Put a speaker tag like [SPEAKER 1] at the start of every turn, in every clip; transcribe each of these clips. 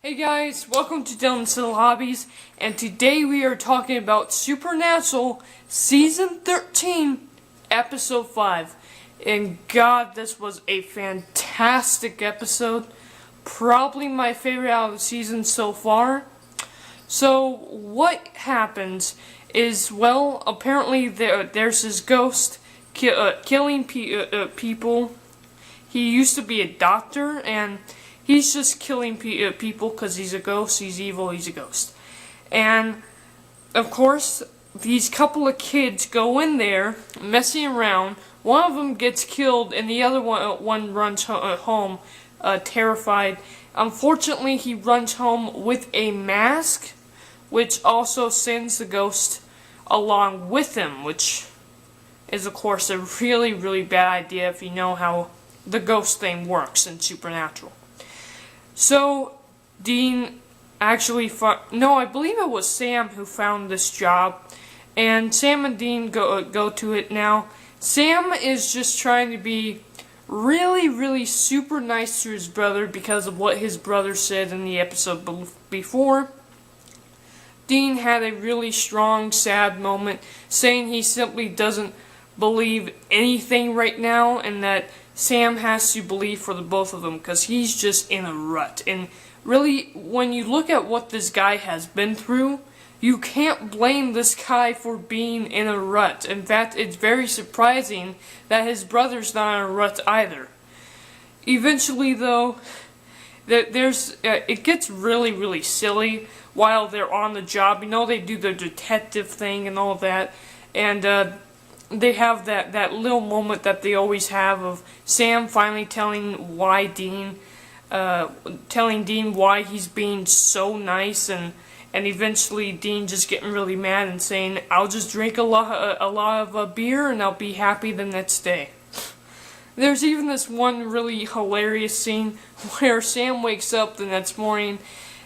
[SPEAKER 1] Hey guys, welcome to Dylan's Little Hobbies, and today we are talking about Supernatural Season 13, Episode 5. And God, this was a fantastic episode. Probably my favorite out of the season so far. So, what happens is, well, apparently there's this ghost killing people. He used to be a doctor, and he's just killing people because he's a ghost, he's evil, he's a ghost. And, of course, these couple of kids go in there, messing around. One of them gets killed, and the other one runs home, terrified. Unfortunately, he runs home with a mask, which also sends the ghost along with him, which is, of course, a really, really bad idea if you know how the ghost thing works in Supernatural. So, Dean actually I believe it was Sam who found this job, and Sam and Dean go to it now. Sam is just trying to be really, really super nice to his brother because of what his brother said in the episode before. Dean had a really strong, sad moment, saying he simply doesn't believe anything right now, and that Sam has to believe for the both of them because he's just in a rut. And really, when you look at what this guy has been through, you can't blame this guy for being in a rut. In fact, it's very surprising that his brother's not in a rut either. Eventually, though, it gets really, really silly while they're on the job. You know, they do the detective thing and all that, and they have that little moment that they always have of Sam finally telling Dean why he's being so nice, and eventually Dean just getting really mad and saying, "I'll just drink a lot of beer and I'll be happy the next day." There's even this one really hilarious scene where Sam wakes up the next morning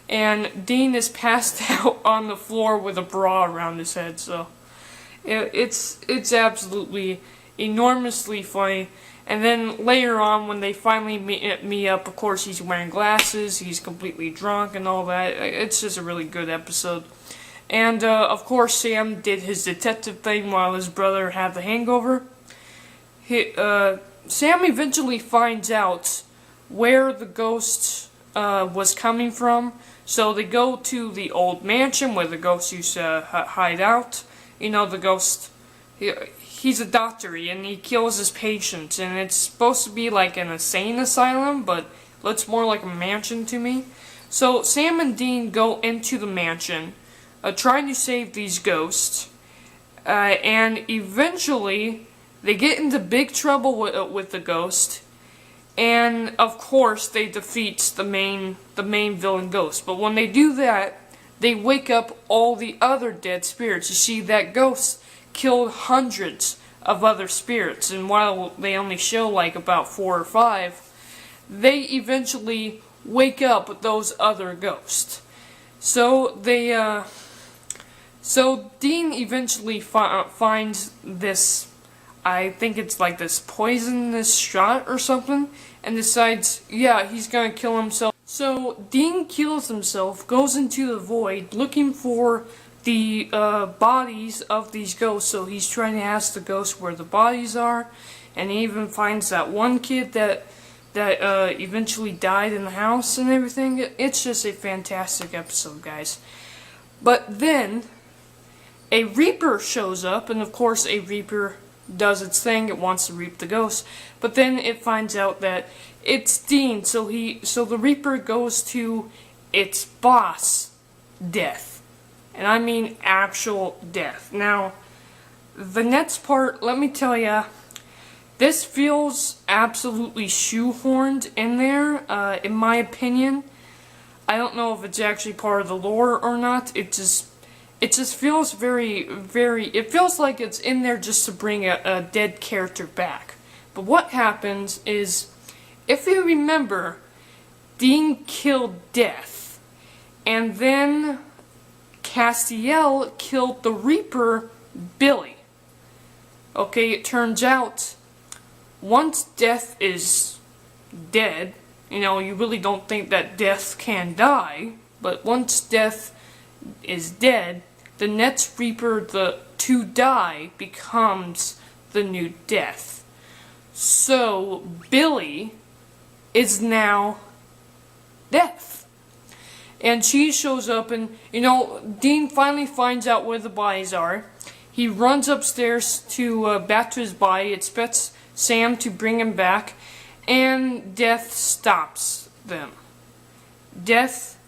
[SPEAKER 1] and Dean is passed out on the floor with a bra around his head, so it's absolutely enormously funny. And then later on, when they finally meet up, of course he's wearing glasses, he's completely drunk and all that. It's just a really good episode. And of course Sam did his detective thing while his brother had the hangover. Sam eventually finds out where the ghost was coming from, so they go to the old mansion where the ghost used to hide out. You know, the ghost, he's a doctor, and he kills his patients, and it's supposed to be like an insane asylum, but looks more like a mansion to me. So Sam and Dean go into the mansion, trying to save these ghosts, and eventually they get into big trouble with the ghost, and of course they defeat the main villain ghost. But when they do that, they wake up all the other dead spirits. You see, that ghost killed hundreds of other spirits, and while they only show like about 4 or 5, they eventually wake up those other ghosts. So Dean eventually finds this, I think it's like this poisonous shot or something, and decides, yeah, he's gonna kill himself. So Dean kills himself, goes into the void, looking for the bodies of these ghosts. So he's trying to ask the ghosts where the bodies are, and he even finds that one kid that eventually died in the house and everything. It's just a fantastic episode, guys. But then a Reaper shows up, and of course a Reaper does its thing. It wants to reap the ghosts, but then it finds out that it's Dean. So the Reaper goes to its boss, Death, and I mean actual death. Now, the next part, let me tell ya, this feels absolutely shoehorned in there. In my opinion, I don't know if it's actually part of the lore or not. It just feels very, very, it feels like it's in there just to bring a dead character back. But what happens is, if you remember, Dean killed Death, and then Castiel killed the Reaper, Billy. Okay, it turns out, once Death is dead, you really don't think that Death can die, but once Death is dead, the next Reaper to die becomes the new Death. So Billy is now Death. And she shows up and, Dean finally finds out where the bodies are. He runs upstairs to back to his body, expects Sam to bring him back, and Death stops them. Death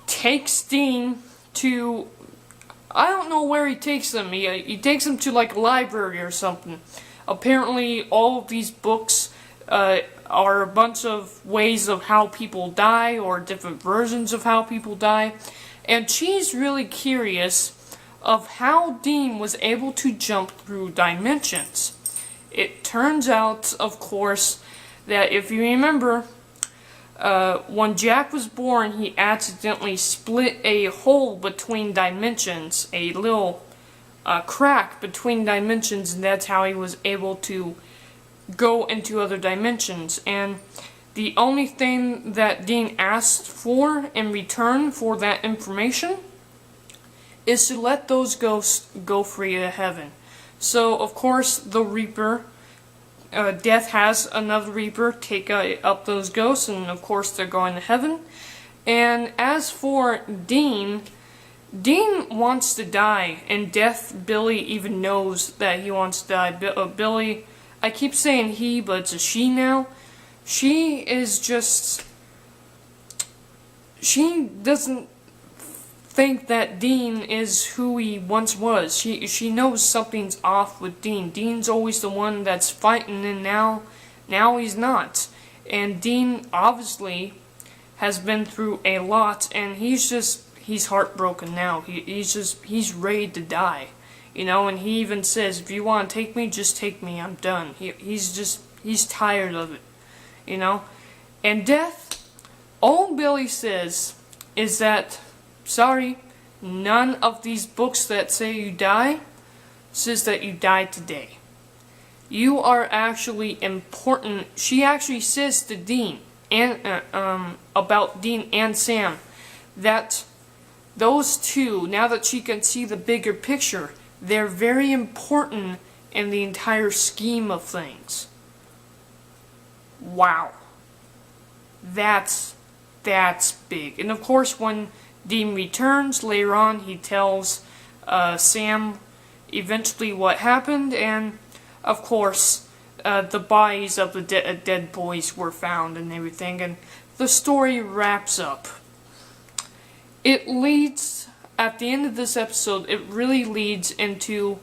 [SPEAKER 1] takes Dean to, I don't know where he takes them. He takes them to like a library or something. Apparently all of these books are a bunch of ways of how people die, or different versions of how people die. And she's really curious of how Dean was able to jump through dimensions. It turns out, of course, that if you remember, when Jack was born, he accidentally split a hole between dimensions, a little crack between dimensions, and that's how he was able to go into other dimensions. And the only thing that Dean asked for in return for that information is to let those ghosts go free to heaven. So, of course, the Reaper, Death has another Reaper take up those ghosts, and of course they're going to heaven. And as for Dean wants to die, and Billy even knows that he wants to die. Billy, I keep saying he, but it's a she now. She is just, she doesn't think that Dean is who he once was. She knows something's off with Dean. Dean's always the one that's fighting, and now he's not. And Dean obviously has been through a lot, and he's heartbroken now. He's ready to die. And he even says, if you want to take me, just take me, I'm done. He's tired of it. And Death, all Billy says is that, sorry, none of these books that say you die says that you died today. You are actually important. She actually says to Dean, and about Dean and Sam, that those two, now that she can see the bigger picture, they're very important in the entire scheme of things. Wow. That's big. And of course, when Dean returns later on, he tells Sam eventually what happened, and of course the bodies of the dead boys were found and everything, and the story wraps up. It leads, at the end of this episode, it really leads into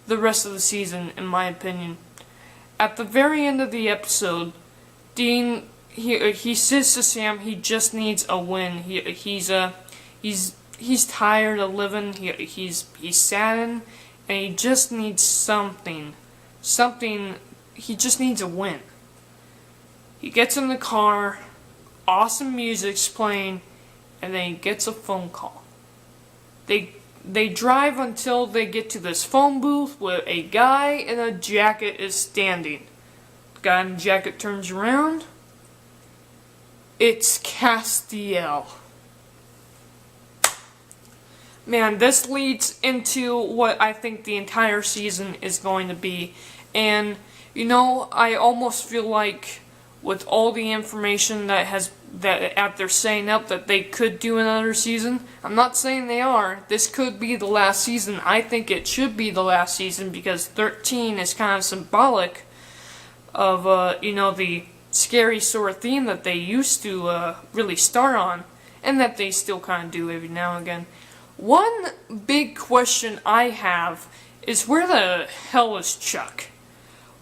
[SPEAKER 1] the rest of the season, in my opinion. At the very end of the episode, Dean, he says to Sam he just needs a win. He's tired of living. He's saddened, and he just needs something. He just needs a win. He gets in the car, awesome music's playing, and then he gets a phone call. They drive until they get to this phone booth where a guy in a jacket is standing. The guy in the jacket turns around. It's Castiel. Man, this leads into what I think the entire season is going to be. And, I almost feel like with all the information that they're saying up that they could do another season. I'm not saying they are. This could be the last season. I think it should be the last season because 13 is kind of symbolic of, the scary sort of theme that they used to really start on, and that they still kind of do every now and again. One big question I have is, where the hell is Chuck?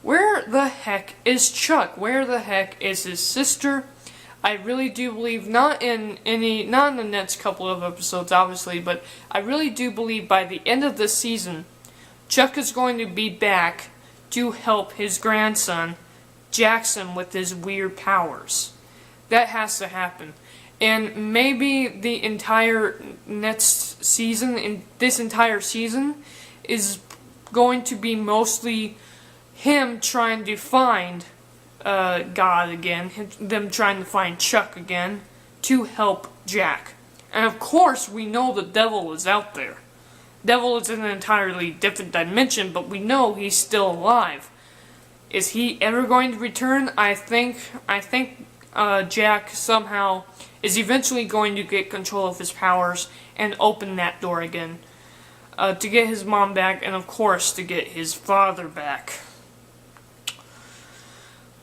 [SPEAKER 1] Where the heck is Chuck? Where the heck is his sister? I really do believe, not in the next couple of episodes, obviously, but I really do believe by the end of this season, Chuck is going to be back to help his grandson, Jackson, with his weird powers. That has to happen. And maybe the entire next season, this entire season, is going to be mostly him trying to find God again, them trying to find Chuck again to help Jack. And of course, we know the devil is out there. Devil is in an entirely different dimension, but we know he's still alive. Is he ever going to return? I think Jack somehow is eventually going to get control of his powers and open that door again. To get his mom back, and of course to get his father back.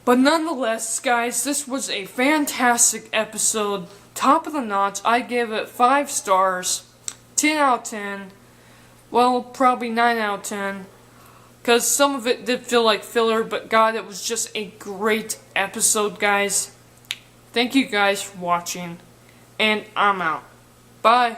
[SPEAKER 1] But nonetheless, guys, this was a fantastic episode. Top of the notch. I give it 5 stars. 10 out of 10. Well, probably 9 out of 10. Because some of it did feel like filler, but God, it was just a great episode, guys. Thank you guys for watching. And I'm out. Bye.